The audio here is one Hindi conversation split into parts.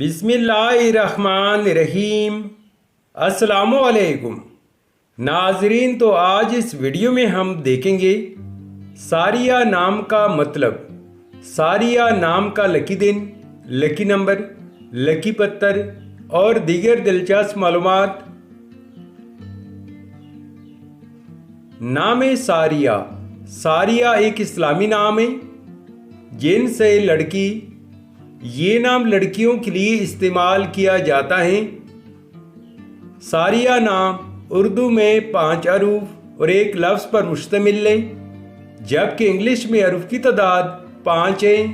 बिस्मिल्लाहिर्रहमानिर्रहीम। अस्सलामुअलैकुम नाजरीन। तो आज इस वीडियो में हम देखेंगे सारिया नाम का मतलब, सारिया नाम का लकी दिन, लकी नंबर, लकी पत्थर और दीगर दिलचस्प मालूमात। नाम सारिया। सारिया एक इस्लामी नाम है जिनसे लड़की, ये नाम लड़कियों के लिए इस्तेमाल किया जाता है। सारिया नाम उर्दू में 5 हरूफ और एक लफ्ज़ पर मुश्तमिल है, जबकि इंग्लिश में हरूफ की तादाद 5 है।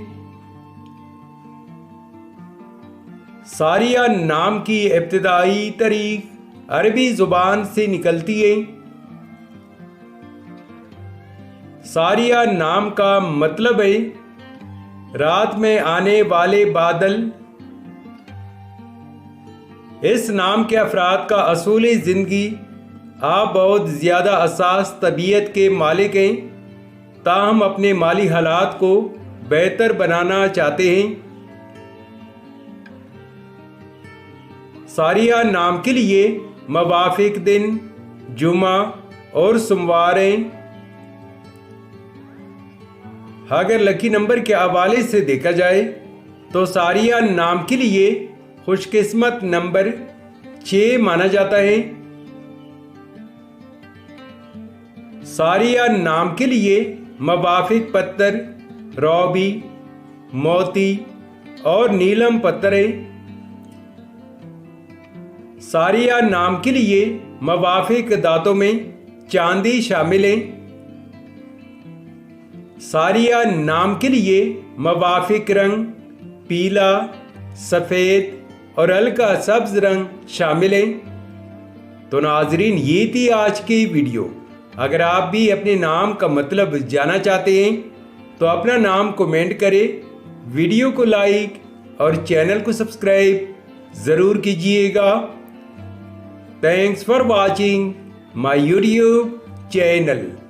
सारिया नाम की इब्तिदाई तारीख अरबी ज़ुबान से निकलती है। सारिया नाम का मतलब है रात में आने वाले बादल। इस नाम के अफराद का असूली ज़िंदगी आप बहुत ज़्यादा हसास तबीयत के मालिक हैं, ताहम अपने माली हालात को बेहतर बनाना चाहते हैं। सारिया नाम के लिए मवाफिक दिन जुमा और सोमवार हैं। अगर लकी नंबर के हवाले से देखा जाए तो सारिया नाम के लिए खुशकिस्मत नंबर 6 माना जाता है। सारिया नाम के लिए मवाफिक पत्थर रौबी, मोती और नीलम पत्थर है। सारिया नाम के लिए मवाफिक दांतों में चांदी शामिल है। सारिया नाम के लिए मवाफिक रंग पीला, सफ़ेद और हल्का सब्ज रंग शामिल है। तो नाजरीन, ये थी आज की वीडियो। अगर आप भी अपने नाम का मतलब जानना चाहते हैं तो अपना नाम कमेंट करें, वीडियो को लाइक और चैनल को सब्सक्राइब ज़रूर कीजिएगा। Thanks for watching my YouTube channel.